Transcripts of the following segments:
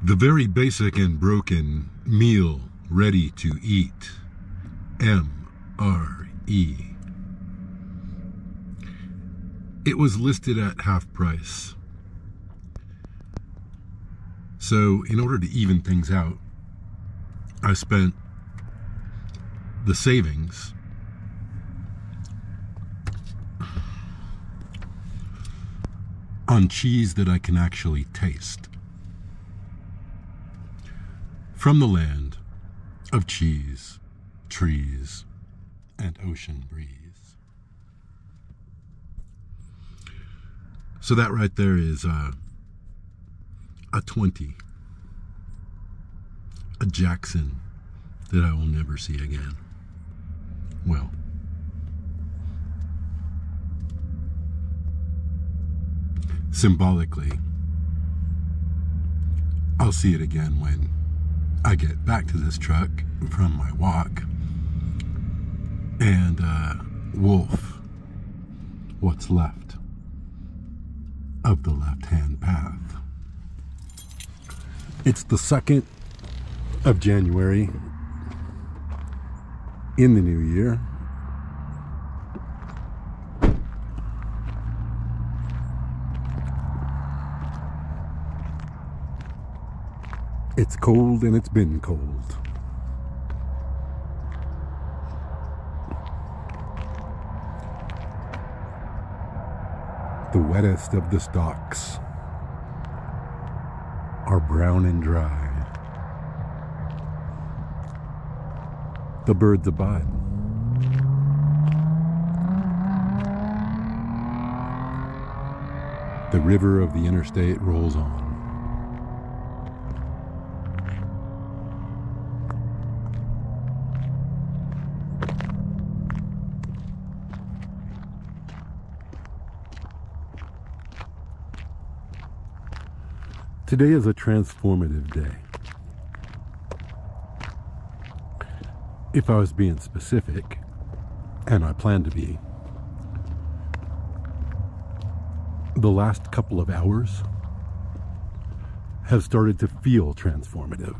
The very basic and broken meal ready to eat. MRE. It was listed at half price. So in order to even things out, I spent the savings on cheese that I can actually taste. From the land of cheese, trees, and ocean breeze. So that right there is a 20. A Jackson that I will never see again. Well, symbolically, I'll see it again when I get back to this truck from my walk and wolf what's left of the left-hand path. It's the 2nd of January in the new year. It's cold and it's been cold. The wettest of the stalks are brown and dry. The birds abide. The river of the interstate rolls on. Today is a transformative day. If I was being specific, and I plan to be, the last couple of hours have started to feel transformative.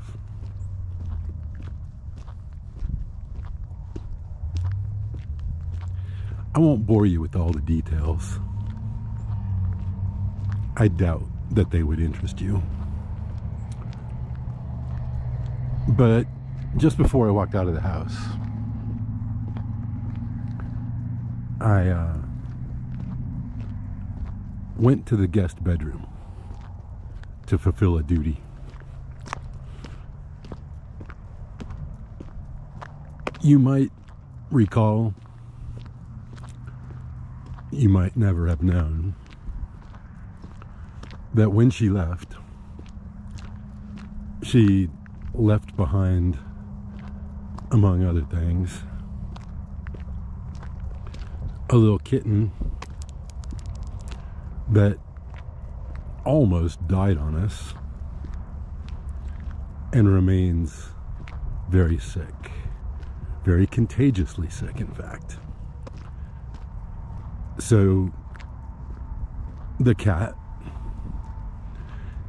I won't bore you with all the details. I doubt that they would interest you. But just before I walked out of the house, I went to the guest bedroom to fulfill a duty. You might recall, you might never have known, that when she left, she left behind, among other things, a little kitten that almost died on us and remains very sick, very contagiously sick, in fact. So the cat,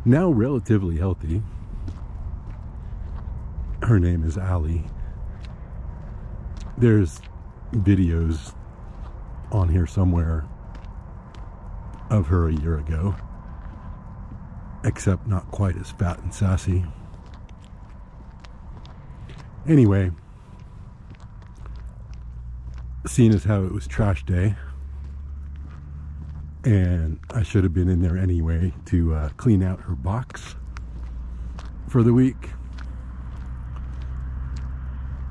now relatively healthy, her name is Allie. There's videos on here somewhere of her a year ago, except not quite as fat and sassy. Anyway, seeing as how it was trash day, and I should have been in there anyway to clean out her box for the week,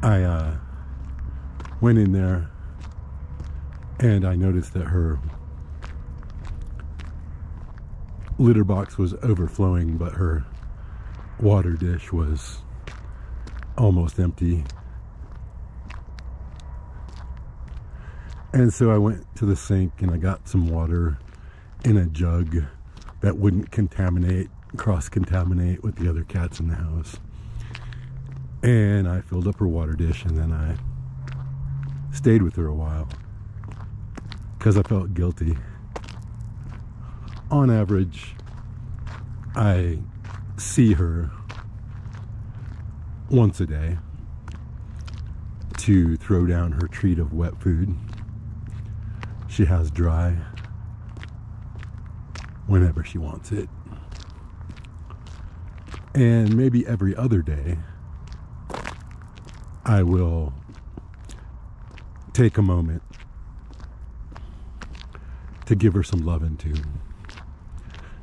I went in there and I noticed that her litter box was overflowing, but her water dish was almost empty. And so I went to the sink and I got some water in a jug that wouldn't cross-contaminate with the other cats in the house. And I filled up her water dish, and then I stayed with her a while because I felt guilty. On average, I see her once a day to throw down her treat of wet food. She has dry whenever she wants it. And maybe every other day I will take a moment to give her some loving too.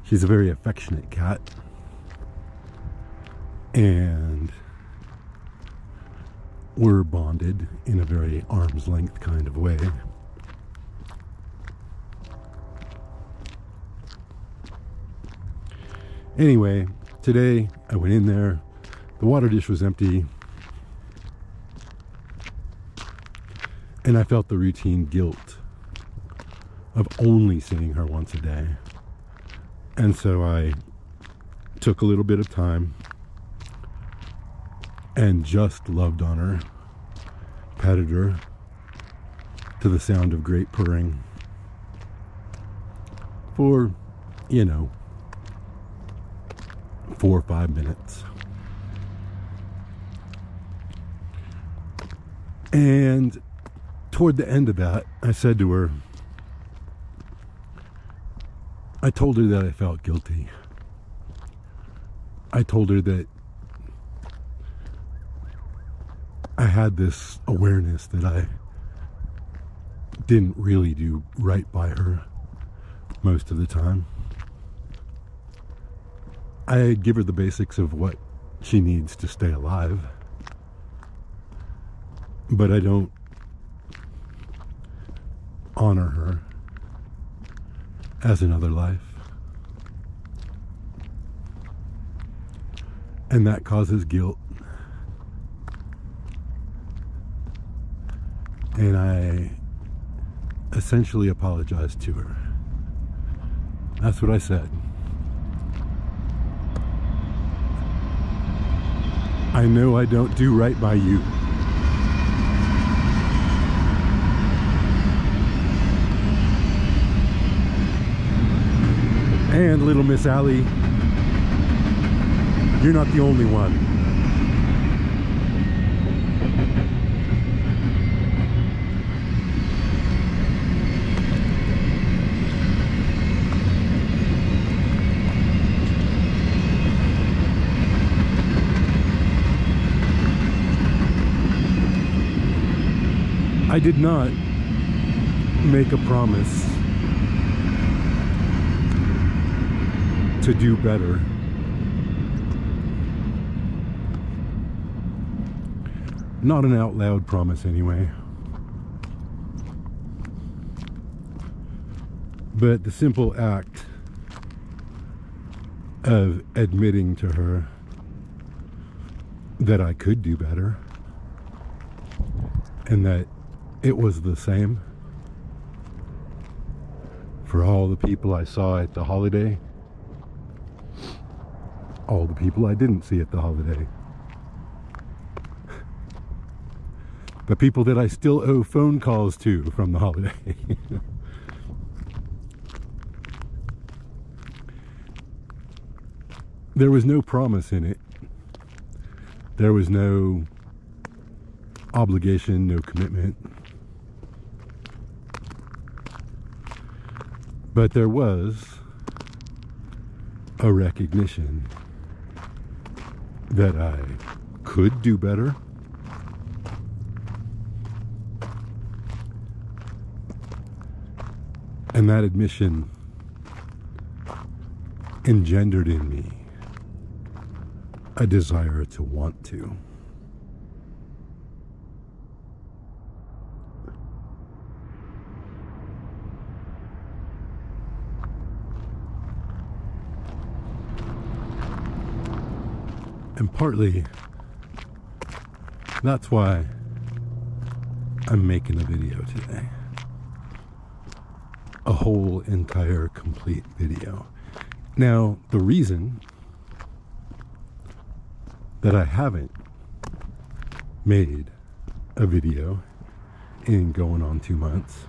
She's a very affectionate cat, and we're bonded in a very arm's length kind of way. Anyway, today I went in there, the water dish was empty, and I felt the routine guilt of only seeing her once a day. And so I took a little bit of time and just loved on her, petted her to the sound of great purring for, 4 or 5 minutes. And toward the end of that, I said to her, I told her that I felt guilty. I told her that I had this awareness that I didn't really do right by her most of the time. I give her the basics of what she needs to stay alive, but I don't honor her as another life. And that causes guilt. And I essentially apologized to her. That's what I said. I know I don't do right by you. And little Miss Allie, you're not the only one. I did not make a promise to do better. Not an out loud promise anyway. But the simple act of admitting to her that I could do better and that it was the same for all the people I saw at the holiday, all the people I didn't see at the holiday, the people that I still owe phone calls to from the holiday. There was no promise in it. There was no obligation, no commitment. But there was a recognition that I could do better. And that admission engendered in me a desire to want to. And partly, that's why I'm making a video today. A whole entire complete video. Now, the reason that I haven't made a video in going on 2 months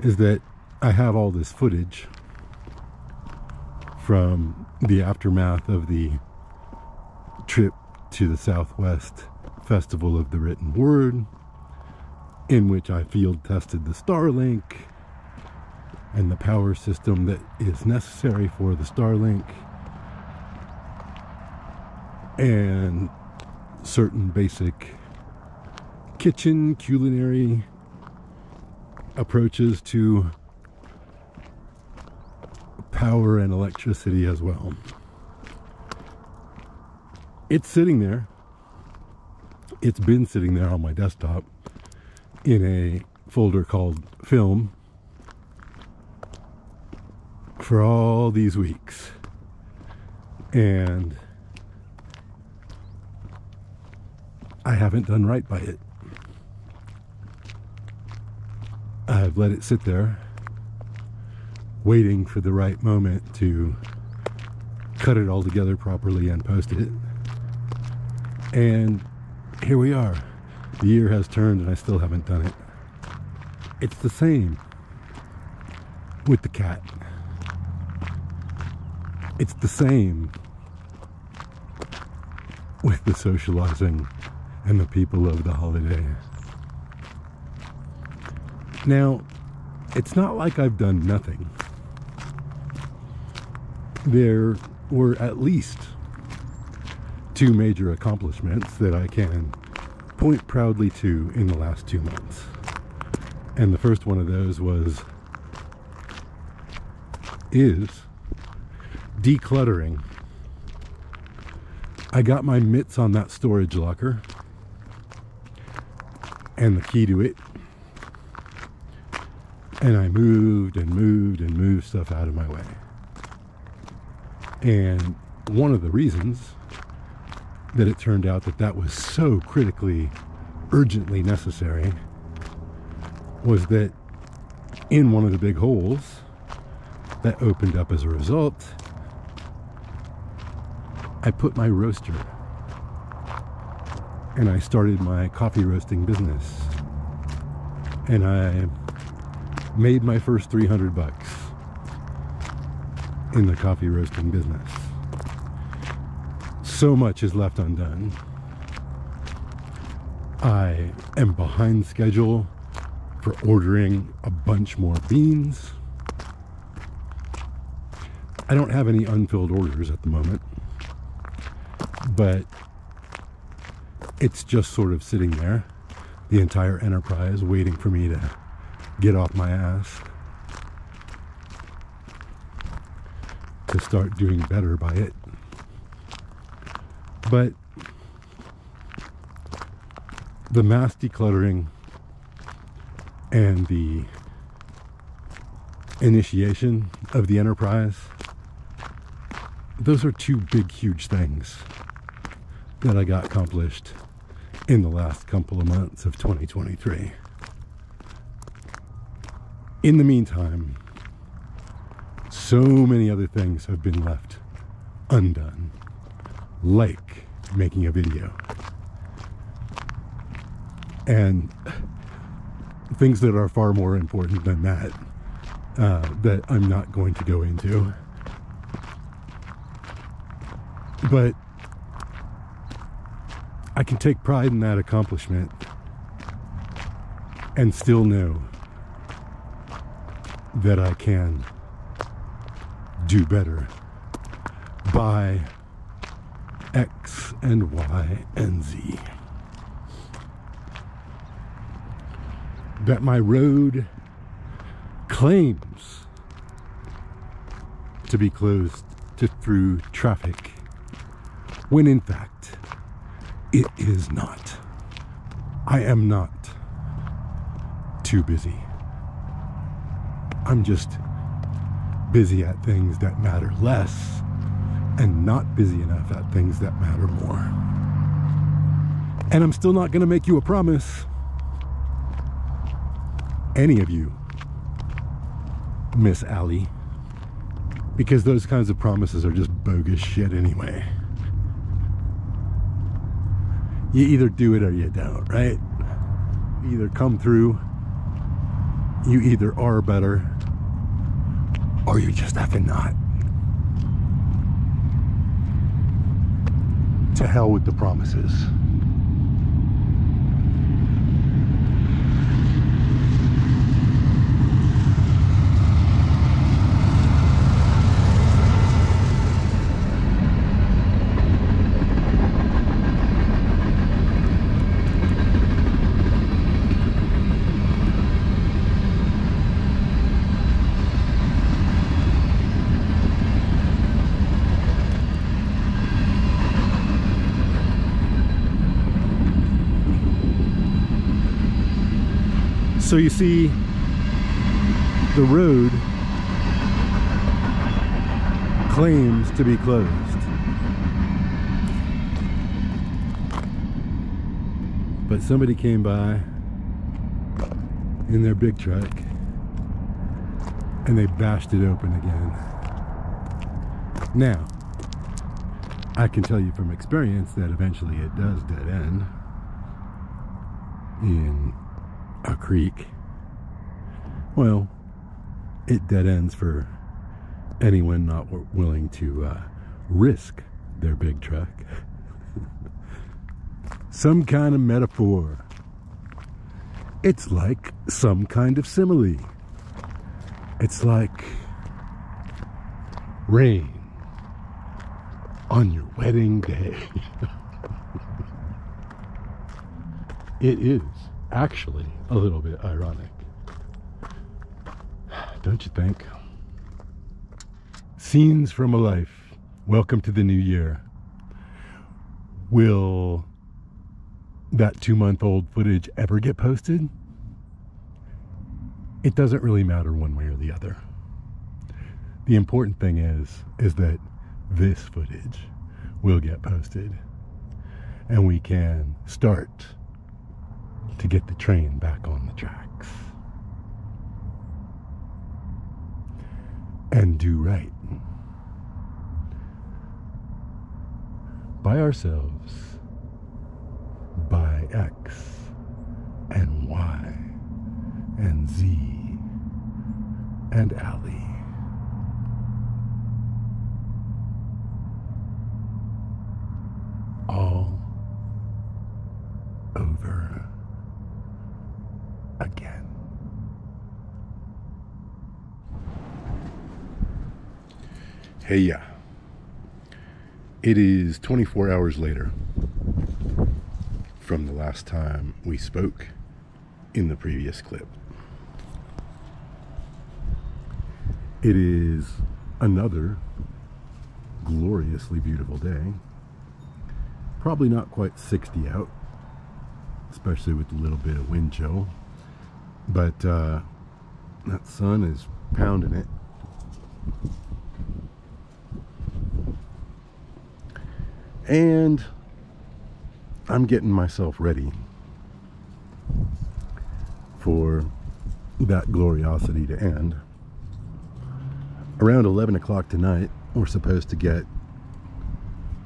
is that I have all this footage from the aftermath of the trip to the Southwest Festival of the Written Word, in which I field tested the Starlink and the power system that is necessary for the Starlink, and certain basic kitchen culinary approaches to power and electricity as well. It's sitting there. It's been sitting there on my desktop in a folder called Film for all these weeks, and I haven't done right by it. I've let it sit there waiting for the right moment to cut it all together properly and post it, and here we are. The year has turned and I still haven't done it. It's the same with the cat. It's the same with the socializing and the people of the holiday. Now, it's not like I've done nothing. There were at least 2 major accomplishments that I can point proudly to in the last 2 months. And the first one of those is decluttering. I got my mitts on that storage locker and the key to it, and I moved and moved and moved stuff out of my way. And one of the reasons that it turned out that was so critically, urgently necessary was that in one of the big holes that opened up as a result, I put my roaster, and I started my coffee roasting business, and I made my first $300 in the coffee roasting business. So much is left undone. I am behind schedule for ordering a bunch more beans. I don't have any unfilled orders at the moment, but it's just sort of sitting there, the entire enterprise, waiting for me to get off my ass to start doing better by it. But the mass decluttering and the initiation of the enterprise, those are 2 big, huge things that I got accomplished in the last couple of months of 2023. In the meantime, so many other things have been left undone, like making a video. And things that are far more important than that, that I'm not going to go into. But I can take pride in that accomplishment and still know that I can do better by X and Y and Z. That my road claims to be closed to through traffic, when in fact it is not. I am not too busy. I'm just busy at things that matter less and not busy enough at things that matter more. And I'm still not going to make you a promise, any of you, Miss Allie, because those kinds of promises are just bogus shit anyway. You either do it or you don't, right? You either come through, you either are better, or you just effing not. To hell with the promises. So you see, the road claims to be closed. But somebody came by in their big truck and they bashed it open again. Now, I can tell you from experience that eventually it does dead end in a creek. Well, it dead ends for anyone not willing to risk their big truck. Some kind of metaphor. It's like some kind of simile. It's like rain on your wedding day. It is actually a little bit ironic, don't you think? Scenes from a life. Welcome to the new year. Will that 2-month-old footage ever get posted? It doesn't really matter one way or the other. The important thing is that this footage will get posted and we can start to get the train back on the tracks and do right by ourselves, by X and Y and Z and Alley. All over again. Hey, yeah. It is 24 hours later from the last time we spoke in the previous clip. It is another gloriously beautiful day. Probably not quite 60 out, especially with a little bit of wind chill. But that sun is pounding it. And I'm getting myself ready for that gloriosity to end. Around 11 o'clock tonight, we're supposed to get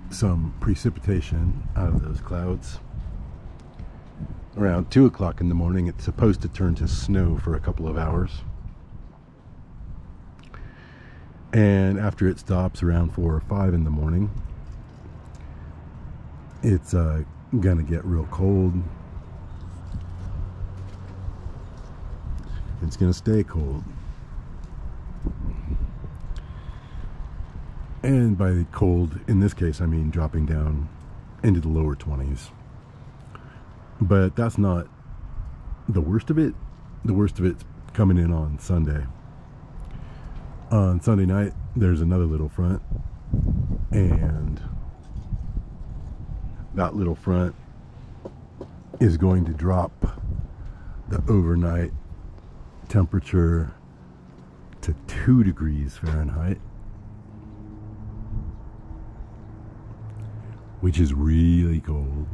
some precipitation out of those clouds. Around 2 o'clock in the morning, it's supposed to turn to snow for a couple of hours. And after it stops around 4 or 5 in the morning, it's gonna get real cold. It's gonna stay cold. And by cold, in this case, I mean dropping down into the lower 20s. But that's not the worst of it. The worst of it's coming in on Sunday. On Sunday night, there's another little front. And that little front is going to drop the overnight temperature to 2 degrees Fahrenheit. Which is really cold.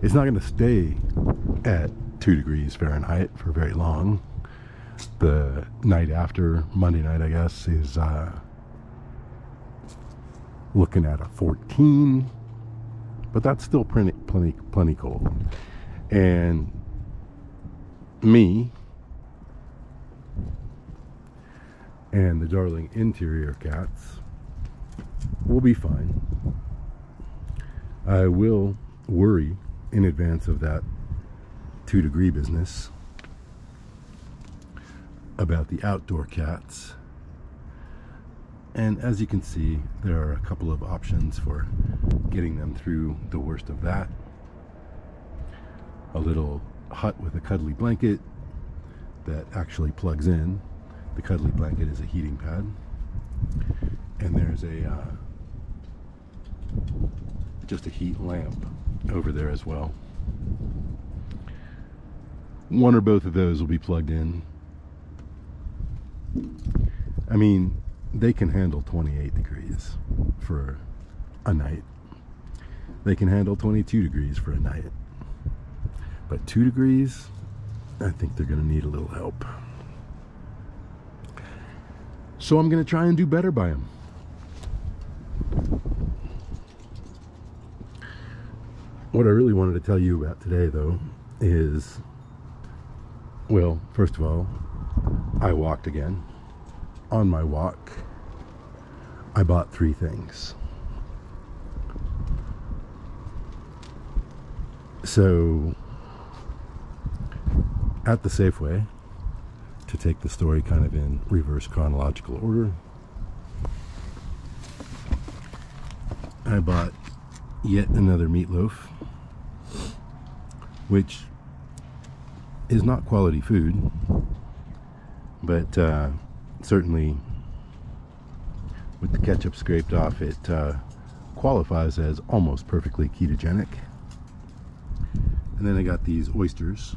It's not going to stay at 2 degrees Fahrenheit for very long. The night after, Monday night, I guess, is looking at a 14, but that's still plenty cold. And me and the darling interior cats will be fine. I will worry in advance of that 2-degree business about the outdoor cats. And as you can see, there are a couple of options for getting them through the worst of that. A little hut with a cuddly blanket that actually plugs in. The cuddly blanket is a heating pad. And there's just a heat lamp over there as well. One or both of those will be plugged in. I mean, they can handle 28 degrees for a night. They can handle 22 degrees for a night. But 2 degrees, I think they're going to need a little help. So I'm going to try and do better by them. What I really wanted to tell you about today, though, is, well, first of all, I walked again. On my walk, I bought 3 things. So, at the Safeway, to take the story kind of in reverse chronological order, I bought yet another meatloaf, which is not quality food, but certainly with the ketchup scraped off, it qualifies as almost perfectly ketogenic. And then I got these oysters,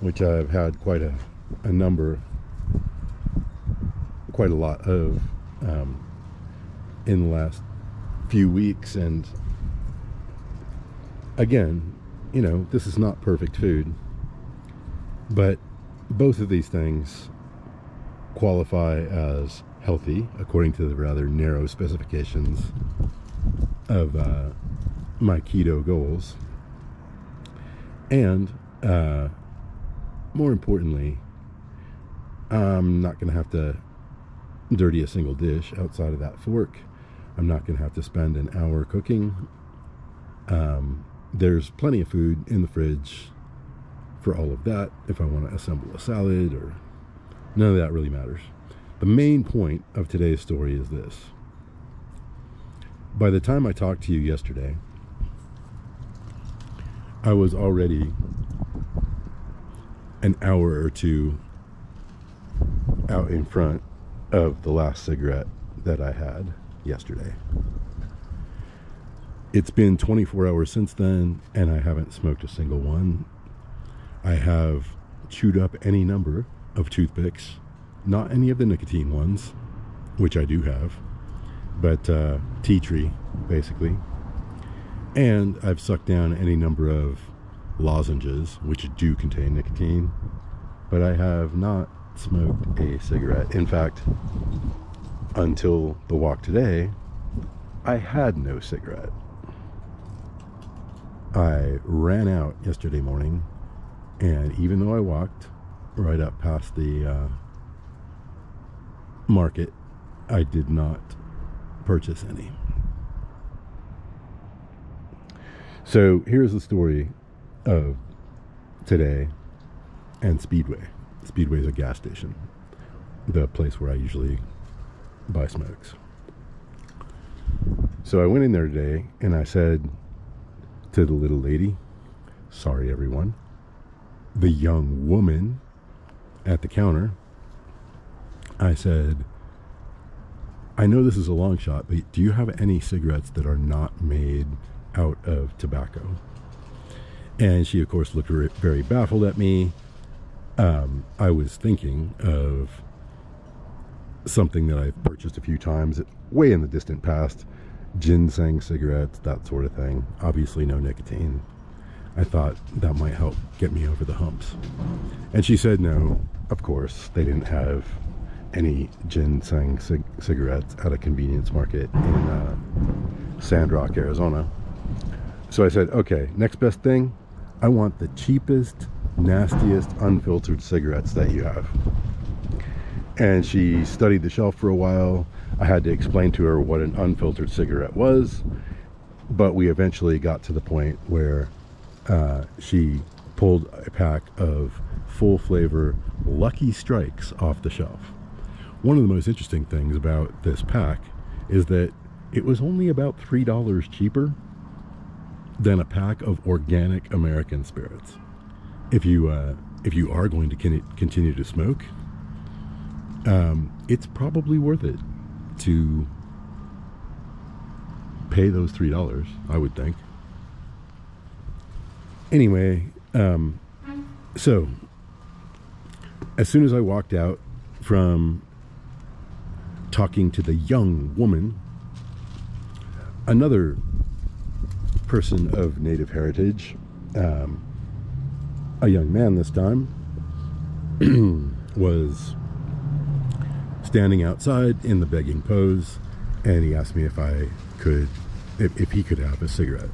which I've had quite a lot of in the last few weeks. And again, you know, this is not perfect food, but both of these things qualify as healthy according to the rather narrow specifications of my keto goals. And more importantly, I'm not going to have to dirty a single dish outside of that fork. I'm not going to have to spend an hour cooking. There's plenty of food in the fridge for all of that if I want to assemble a salad, or none of that really matters. The main point of today's story is this. By the time I talked to you yesterday, I was already an hour or two out in front of the last cigarette that I had yesterday. It's been 24 hours since then, and I haven't smoked a single one. I have chewed up any number of toothpicks, not any of the nicotine ones, which I do have, but tea tree, basically. And I've sucked down any number of lozenges, which do contain nicotine, but I have not smoked a cigarette. In fact, until the walk today, I had no cigarette. I ran out yesterday morning, and even though I walked right up past the market, I did not purchase any. So here's the story of today and Speedway. Speedway is a gas station, the place where I usually buy smokes. So I went in there today and I said to the little lady, sorry everyone, the young woman at the counter, I said, I know this is a long shot, but do you have any cigarettes that are not made out of tobacco? And she of course looked very baffled at me. I was thinking of something that I've purchased a few times way in the distant past, ginseng cigarettes, that sort of thing. Obviously no nicotine. I thought that might help get me over the humps. And she said no, of course they didn't have any ginseng cigarettes at a convenience market in Sandrock, Arizona. So I said, okay, next best thing, I want the cheapest, nastiest, unfiltered cigarettes that you have. And she studied the shelf for a while. I had to explain to her what an unfiltered cigarette was. But we eventually got to the point where she pulled a pack of full flavor Lucky Strikes off the shelf. One of the most interesting things about this pack is that it was only about $3 cheaper than a pack of organic American spirits. If you are going to continue to smoke, it's probably worth it to pay those $3, I would think. Anyway, so as soon as I walked out from talking to the young woman, another person of Native heritage, a young man this time, was standing outside in the begging pose, and he asked me if he could have a cigarette.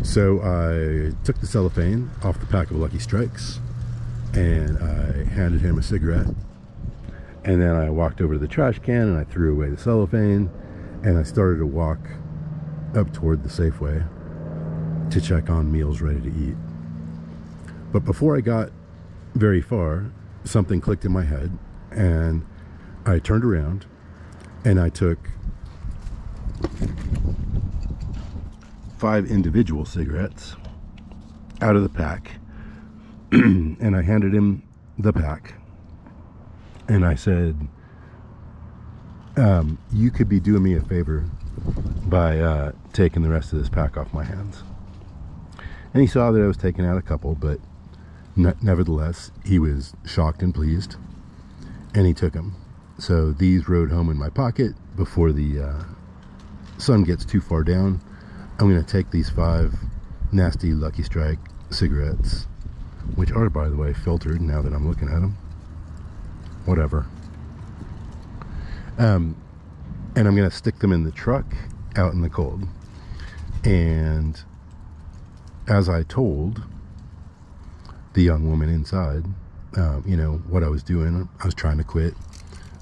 So I took the cellophane off the pack of Lucky Strikes and I handed him a cigarette, and then I walked over to the trash can and I threw away the cellophane, and I started to walk up toward the Safeway to check on meals ready to eat. But before I got very far, something clicked in my head, and I turned around and I took 5 individual cigarettes out of the pack and I handed him the pack, and I said, you could be doing me a favor by taking the rest of this pack off my hands. And he saw that I was taking out a couple, but nevertheless he was shocked and pleased, and he took them. So these rode home in my pocket before the sun gets too far down. I'm going to take these 5 nasty Lucky Strike cigarettes, which are, by the way, filtered now that I'm looking at them. Whatever. And I'm going to stick them in the truck out in the cold. And as I told the young woman inside, you know, what I was doing, I was trying to quit.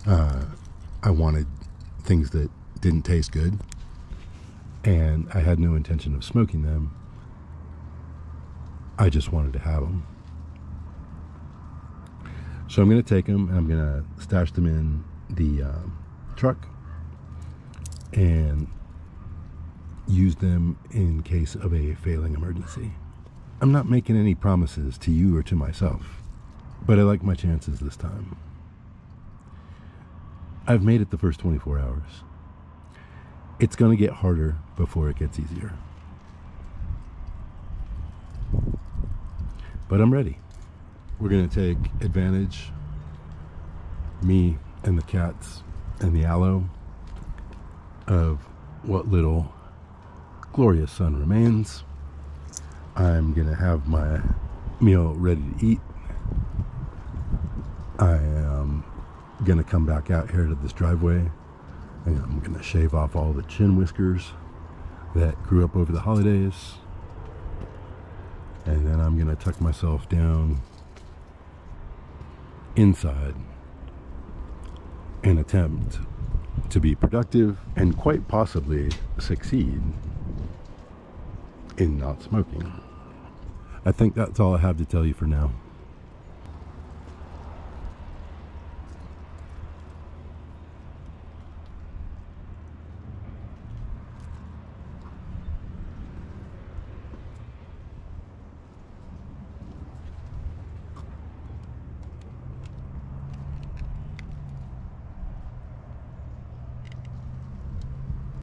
I wanted things that didn't taste good, and I had no intention of smoking them. I just wanted to have them. So I'm going to take them and I'm going to stash them in the truck and use them in case of a failing emergency. I'm not making any promises to you or to myself, but I like my chances this time. I've made it the first 24 hours. It's going to get harder before it gets easier. But I'm ready. We're going to take advantage, me and the cats and the aloe, of what little glorious sun remains. I'm going to have my meal ready to eat. I am going to come back out here to this driveway, and I'm going to shave off all the chin whiskers that grew up over the holidays. And then I'm going to tuck myself down inside and attempt to be productive and quite possibly succeed in not smoking. I think that's all I have to tell you for now.